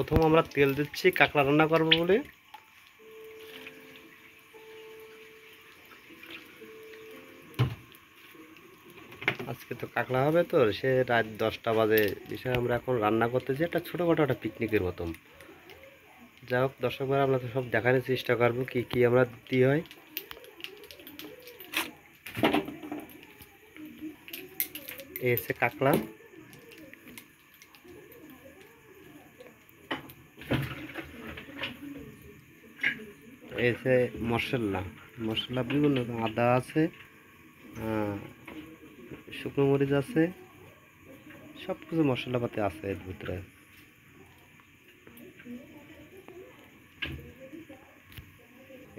প্রথম আমরা তেল দিচ্ছি কাঁকড়া রান্না করবো বলে। আজকে তো কাঁকড়া হবে, তো সে রাত 10টা বাজে বিষয়ে আমরা এখন রান্না করতেছি একটা ছোটোখাটো একটা পিকনিকের মতন। যাই হোক দর্শকরা, আমরা তো সব দেখানোর চেষ্টা করবো কি কি আমরা দিতে হয়। এসে কাঁকড়া, এসে মশলা মশলা বিভিন্ন আদা আছে, শুকনো মরিচ আছে, সব কিছু মশলাপাতি আছে এর ভিতরে।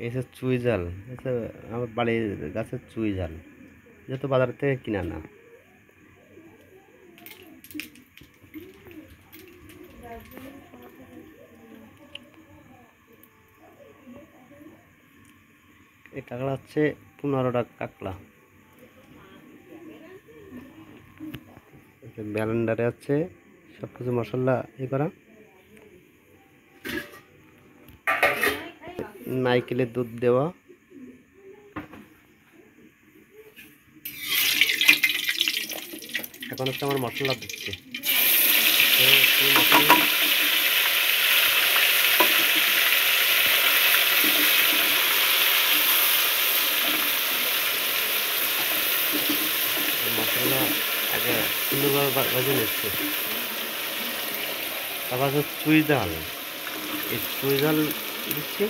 এই যে চুই জাল, আমার বাড়ির গাছের চুই জাল, যেহেতু বাজার থেকে কিনা না। এই কাঁকড়া হচ্ছে 15টা কাঁকড়া। ব্যালেন্ডারে আছে সব কিছু মশলা করা। নারকেলের দুধ দেওয়া, এখন হচ্ছে আমার মশলা দিচ্ছে। মশলা আগে সুন্দরভাবে ভেজে নিচ্ছে। তারপর হচ্ছে চুই ডাল, এই চুই ডাল দিচ্ছি।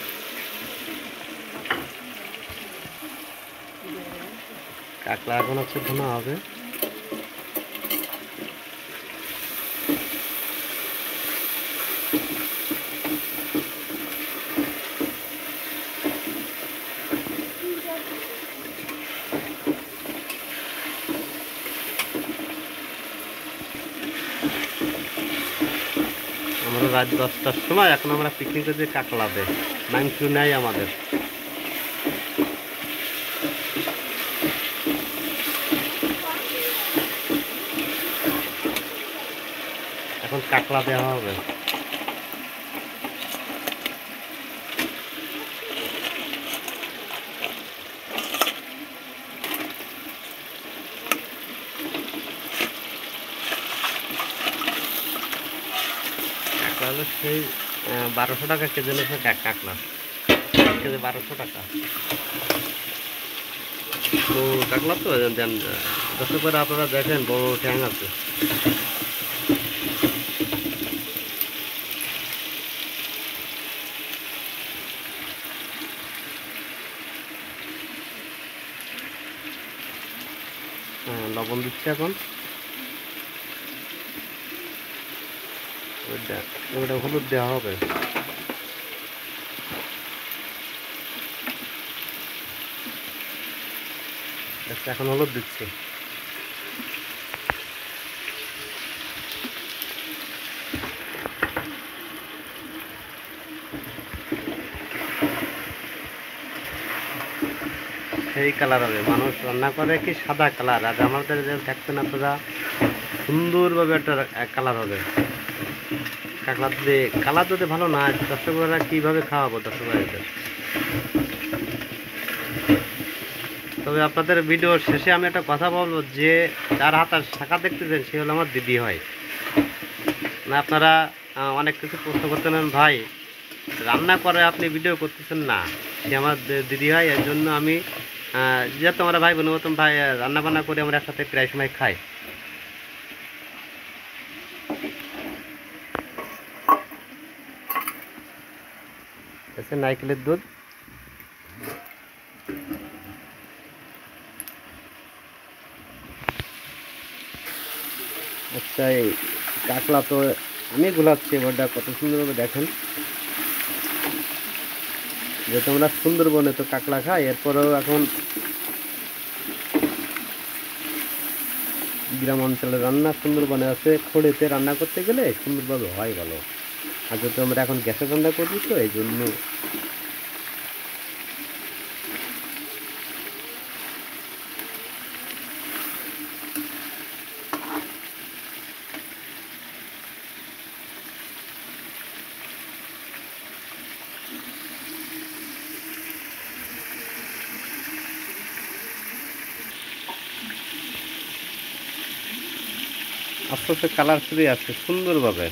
কাঁকড়া এখন হচ্ছে ধোনা হবে। আমরা রাত 10টার সময় এখন আমরা পিকনিকে যে কাঁকড়া দেয়, মাংস নেই আমাদের। এখন কাঁকড়া দেওয়া হবে। কাঁকড়া হলো সেই 1200 টাকা কেজি হচ্ছে কাঁকড়া, কেজি 1200 টাকা। তো কাঁকড়া তো দেন, দশ করে আপনারা দেখেন বড় ট্যাং আছে। লবণ দিচ্ছে এখন। ওটা হলুদ দেওয়া হবে। এখন হলুদ দিচ্ছি। সেই কালার হবে, মানুষ রান্না করে কি সাদা কালার, আর আমাদের যে দেখছেন আপনারা সুন্দরভাবে একটা কালার হবে। কাঁকড়া যদি কালার যদি ভালো না, দর্শকরা কীভাবে খাওয়াবো দর্শকদের। তবে আপনাদের ভিডিওর শেষে আমি একটা কথা বলবো, যে যার হাতার শাখা দেখতেছেন সে হলো আমার দিদি হয়। না আপনারা অনেক কিছু প্রশ্ন করতেন, ভাই রান্না করে আপনি ভিডিও করতেছেন না, সে আমার দিদি হয়। এর জন্য আমি যেহেতু আমরা ভাই বোন মতন ভাই রান্না বান্না করে আমরা একসাথে প্রায় সময় খাই। নারকেলের দুধ, আচ্ছা এই কাঁকড়া তো আমি গোলাচ্ছি এবারটা কত সুন্দরভাবে দেখেন। যেহেতু আমরা সুন্দরবনে তো কাঁকড়া খাই, এরপরেও এখন গ্রাম অঞ্চলে রান্না সুন্দরবনে আছে, খড়িতে রান্না করতে গেলে সুন্দরভাবে হয় ভালো। আর যেহেতু আমরা এখন গ্যাসে রান্না করছি তো এই জন্য আস্তে আস্তে কালার ফ্রি আসছে সুন্দরভাবে।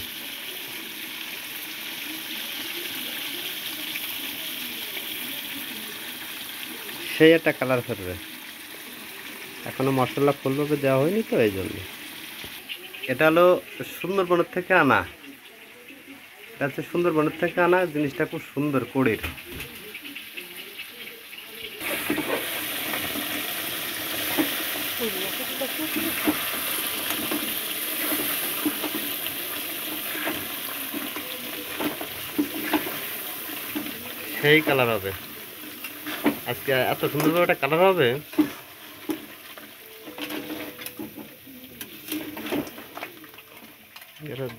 সেই একটা কালার ফেলবে, এখনো মশলা ফুলভাবে দেওয়া হয়নি তো এই জন্য। এটা হলো সুন্দরবনের থেকে আনা, এটা হচ্ছে সুন্দরবনের থেকে আনা, জিনিসটা খুব সুন্দর কড়ির। সেই কালার হবে আজকে, এত সুন্দরভাবে একটা কালার হবে।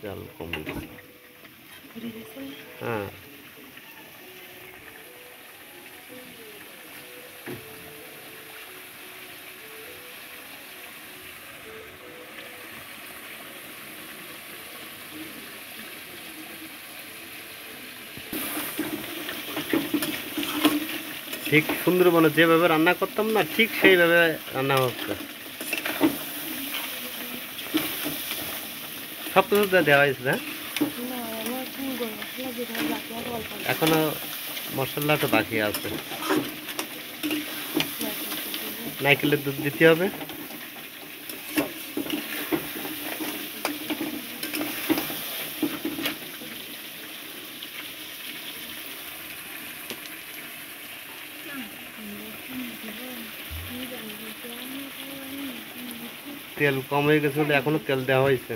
জাল কম, হ্যাঁ ঠিক সুন্দরবনে যেভাবে রান্না করতাম না, ঠিক সেইভাবে রান্না হচ্ছে। সব কিছু দেওয়া হয়েছে, হ্যাঁ এখনো মশলাটা বাকি আছে। নারকেলের দুধ দিতে হবে। তেল কম হয়ে গেছে বলে এখনো তেল দেওয়া হয়েছে।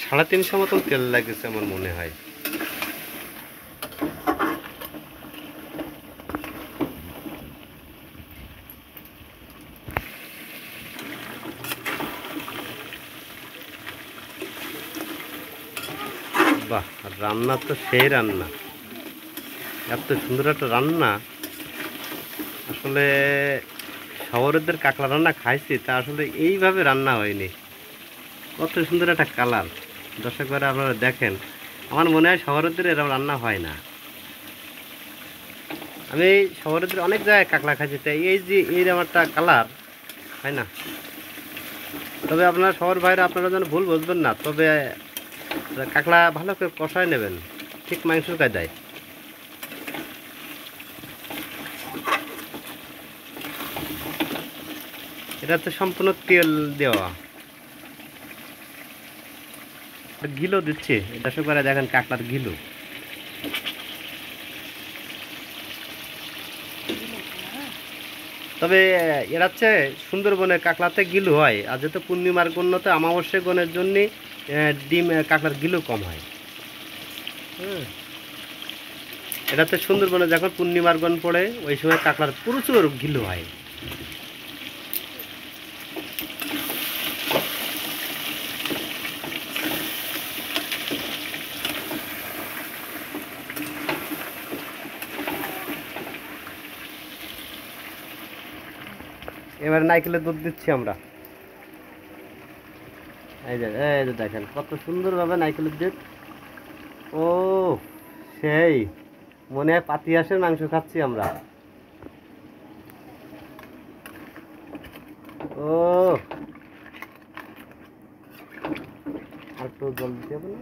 সাড়ে 300 মতন তেল লাগেছে আমার মনে হয়। বাহ, রান্না তো সেই রান্না, এত সুন্দর একটা রান্না। আসলে শহরের কাঁকড়া রান্না খাইছি, তা আসলে এইভাবে রান্না হয়নি। কত সুন্দর একটা কালার, দর্শক ভাইরা আপনারা দেখেন। আমার মনে হয় শহরের এরকম রান্না হয় না। আমি শহরের অনেক জায়গায় কাঁকড়া খাইছি, তাই এই যে এইরকম একটা কালার হয় না। তবে আপনারা শহর ভাইরা আপনারা যেন ভুল বুঝবেন না, তবে কাঁকড়া ভালো করে কষায় নেবেন, ঠিক মাংসের কায়দায়। এটা তো সম্পূর্ণ তেল দেওয়া, ঘিলো দিচ্ছে। দর্শক ভাইরা দেখেন কাঁকড়ার ঘিলো। তবে এরা হচ্ছে সুন্দরবনের কাঁকড়াতে গিলু হয়, আর যেহেতু পূর্ণিমার গণ্যতে অমাবস্যা গণের জন্যে ডিম কাঁকড়ার গিলু কম হয়। হ্যাঁ, এটা হচ্ছে সুন্দরবনে যখন পূর্ণিমার গণ পড়ে ওই সময় কাঁকড়ার প্রচুর গিলু হয়। এবার নারকেলের দুধ দিচ্ছি আমরা। এই যে দেখেন কত সুন্দরভাবে নারকেলের দুধ। ও সেই মনে হয় পাতি হাঁসের মাংস খাচ্ছি আমরা। ও আর একটু জল দিতে হবে না,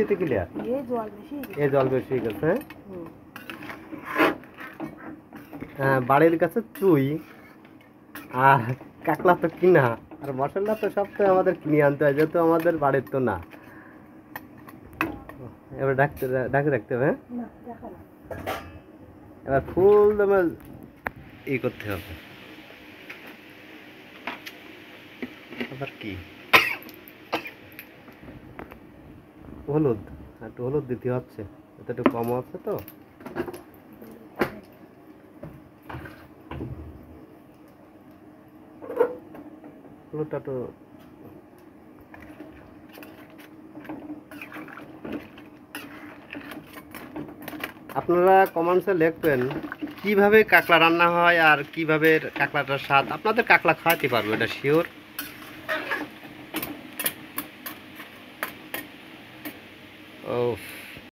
এতে ক্লিয়ার। এই জল বেশি গেছে। হ্যাঁ, বাড়ির কাছে চুই আর কাকলা তো কিনা, আর মশলা তো সব তো আমাদের কিনে আনতে হয়, যেহেতু আমাদের বাড়ির তো না। এবার ঢাকে রাখতে হবে। এবার ফুল দমে ই করতে হবে। আবার কি হলুদ, একটু হলুদ দিতে হচ্ছে, এটা একটু কম আছে তো। হলুদটা তো আপনারা কমেন্টসে লিখবেন কিভাবে কাঁকড়া রান্না হয় আর কিভাবে কাঁকড়াটার স্বাদ। আপনাদের কাঁকড়া খাওয়াতে পারবো, এটা শিওর। ও